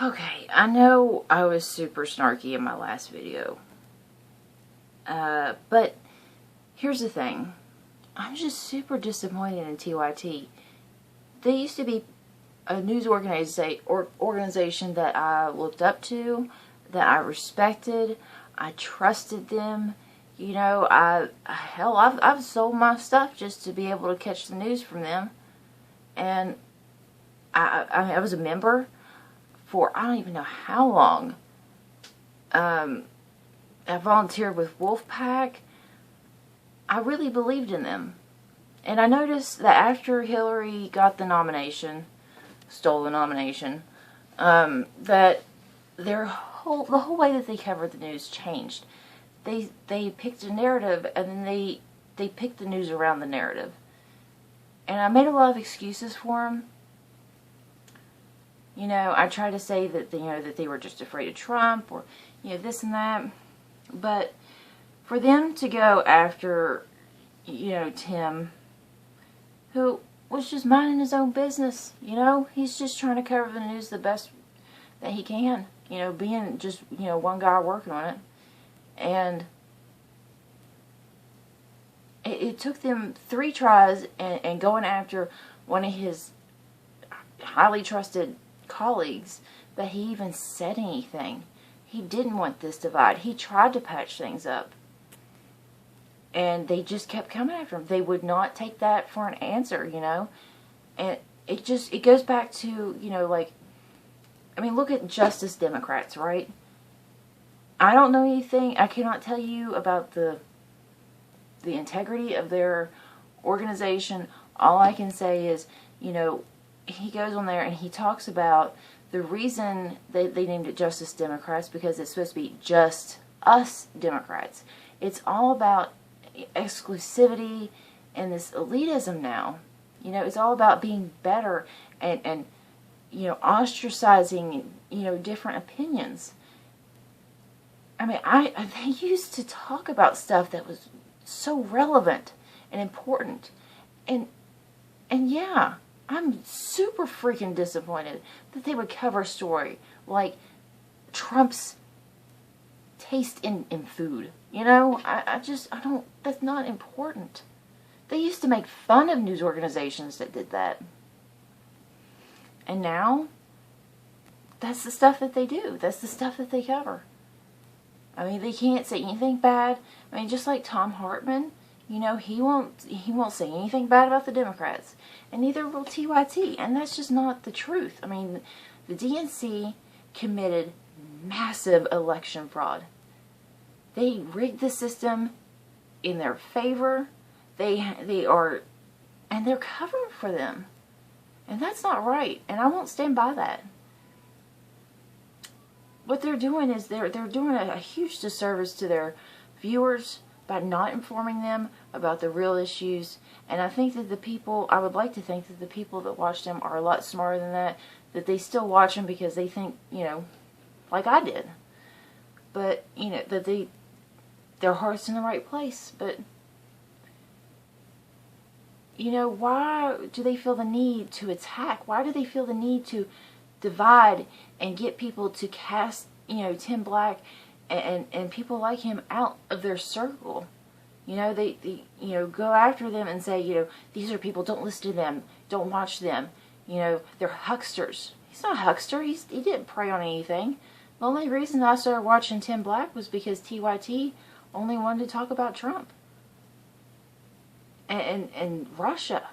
Okay, I know I was super snarky in my last video. But here's the thing. I'm just super disappointed in TYT. They used to be a news organization that I looked up to, that I respected. I trusted them. You know, I've sold my stuff just to be able to catch the news from them. And I was a member for I don't even know how long. I volunteered with Wolfpack. I really believed in them. And I noticed that after Hillary got the nomination, stole the nomination, that the whole way that they covered the news changed. They picked a narrative, and then they picked the news around the narrative. And I made a lot of excuses for them. You know, I tried to say that that they were just afraid of Trump, or this and that. But for them to go after Tim, who was just minding his own business, he's just trying to cover the news the best that he can, being just one guy working on it, and it took them 3 tries and going after one of his highly trusted colleagues that he even said anything. He didn't want this divide. He tried to patch things up. And they just kept coming after him. They would not take that for an answer, And it goes back to, look at Justice Democrats, right? I don't know anything. I cannot tell you about the integrity of their organization. All I can say is, he goes on there and he talks about the reason they named it Justice Democrats, because it's supposed to be just us Democrats. It's all about exclusivity and this elitism now. It's all about being better and ostracizing, different opinions. I mean, they used to talk about stuff that was so relevant and important. And yeah, I'm super freaking disappointed that they would cover a story like Trump's taste in food. I don't, that's not important. They used to make fun of news organizations that did that. And now, that's the stuff that they do. That's the stuff that they cover. I mean, they can't say anything bad. I mean, just like Tom Hartman, he won't say anything bad about the Democrats. And neither will TYT. And that's just not the truth. I mean, the DNC committed massive election fraud. They rigged the system in their favor. They are, and they're covering for them. And that's not right. And I won't stand by that. What they're doing is they're doing a huge disservice to their viewers by not informing them about the real issues. And I think that I would like to think that the people that watch them are a lot smarter than that. That they still watch them because they think, like I did. But, that their heart's in the right place. But, why do they feel the need to attack? Why do they feel the need to divide and get people to cast, Tim Black and people like him out of their circle? They go after them and say, these are people, don't listen to them, don't watch them, they're hucksters. He's not a huckster. He didn't prey on anything. The only reason I started watching Tim Black was because TYT only wanted to talk about Trump and Russia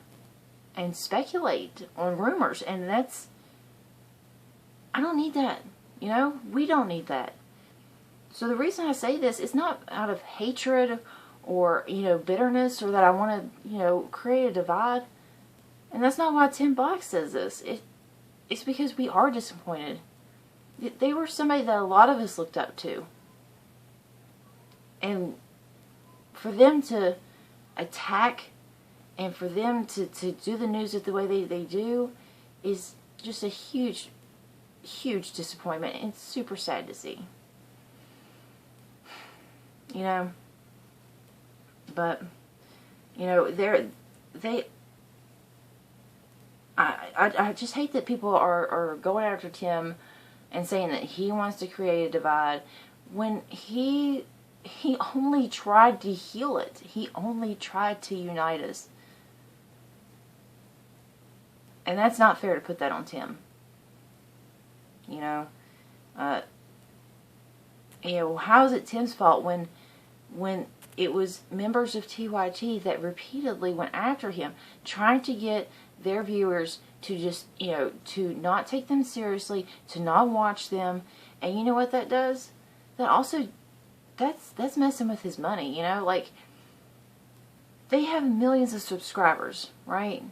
and speculate on rumors, and that's, I don't need that. We don't need that. So the reason I say this is not out of hatred or, bitterness, or that I want to, create a divide. And that's not why Tim Black says this. It's because we are disappointed. They were somebody that a lot of us looked up to. And for them to attack and for them to do the news the way they do is just a huge, huge disappointment. It's super sad to see. But, I just hate that people are going after Tim and saying that he wants to create a divide when he only tried to heal it. He only tried to unite us. And that's not fair to put that on Tim. You know, how is it Tim's fault when it was members of TYT that repeatedly went after him, trying to get their viewers to just, to not take them seriously, to not watch them. And you know what that does? That also, that's messing with his money, like, they have millions of subscribers, right?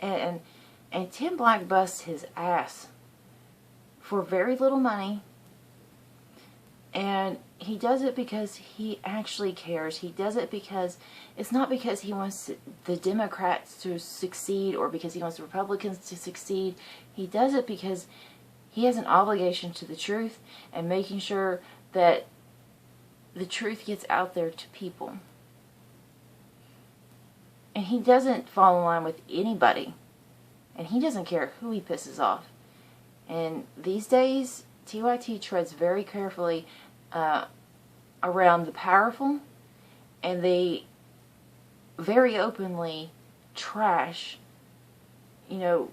And Tim Black busts his ass for very little money, and he does it because he actually cares. He does it because it's not because he wants the Democrats to succeed or because he wants the Republicans to succeed. He does it because he has an obligation to the truth and making sure that the truth gets out there to people. And he doesn't fall in line with anybody. And he doesn't care who he pisses off. And these days, TYT treads very carefully around the powerful, and they very openly trash, they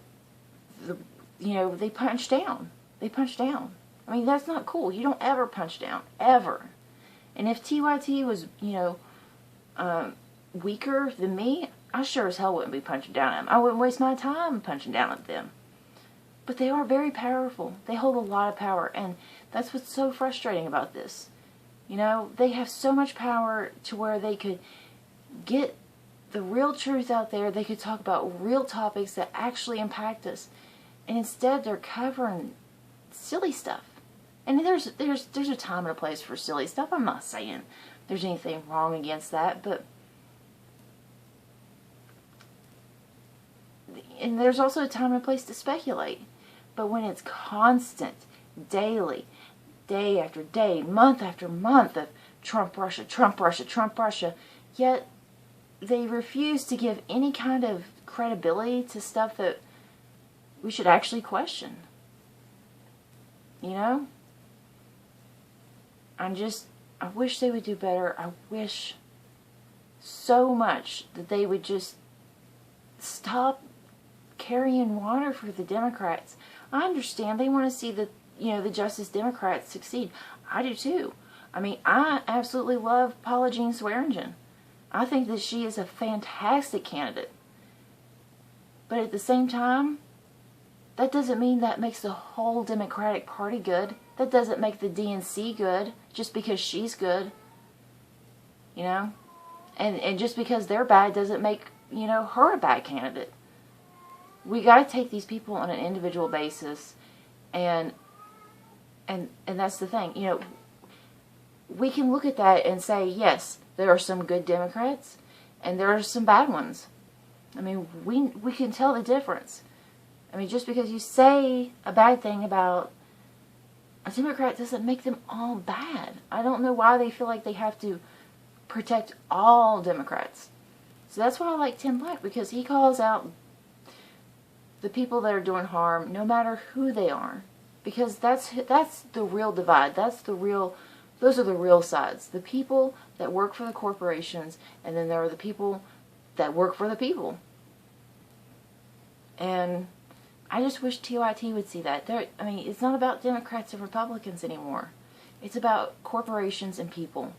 punch down. They punch down. I mean, that's not cool. You don't ever punch down, ever. And if TYT was, weaker than me, I sure as hell wouldn't be punching down at them. I wouldn't waste my time punching down at them. But they are very powerful. They hold a lot of power, and that's what's so frustrating about this. They have so much power to where they could get the real truth out there. They could talk about real topics that actually impact us. And instead, they're covering silly stuff. And there's a time and a place for silly stuff. I'm not saying there's anything wrong against that, but and there's also a time and a place to speculate. But when it's constant, daily, day after day, month after month of Trump, Russia, Trump, Russia, Trump, Russia, yet they refuse to give any kind of credibility to stuff that we should actually question. I wish they would do better. I wish so much that they would just stop carrying water for the Democrats. I understand they want to see the Justice Democrats succeed. I do too. I mean, I absolutely love Paula Jean Swearingen. I think that she is a fantastic candidate. But at the same time, that doesn't mean that makes the whole Democratic Party good. That doesn't make the DNC good just because she's good. And just because they're bad doesn't make, her a bad candidate. We got to take these people on an individual basis, and that's the thing. We can look at that and say, yes, there are some good Democrats, and there are some bad ones. I mean, we can tell the difference. I mean, just because you say a bad thing about a Democrat doesn't make them all bad. I don't know why they feel like they have to protect all Democrats. So that's why I like Tim Black, because he calls out the people that are doing harm, no matter who they are, because that's the real divide. Those are the real sides. The people that work for the corporations, and then there are the people that work for the people. And I just wish TYT would see that. It's not about Democrats and Republicans anymore. It's about corporations and people.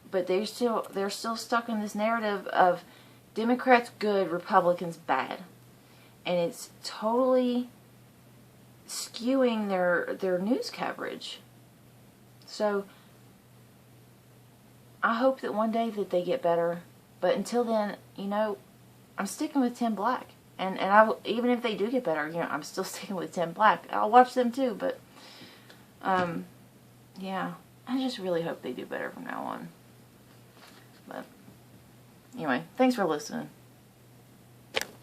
But they're still stuck in this narrative of Democrats good, Republicans bad. And it's totally skewing their news coverage. So I hope that one day that they get better. But until then, I'm sticking with Tim Black. And even if they do get better, I'm still sticking with Tim Black. I'll watch them too, but yeah, I just really hope they do better from now on. But anyway, thanks for listening.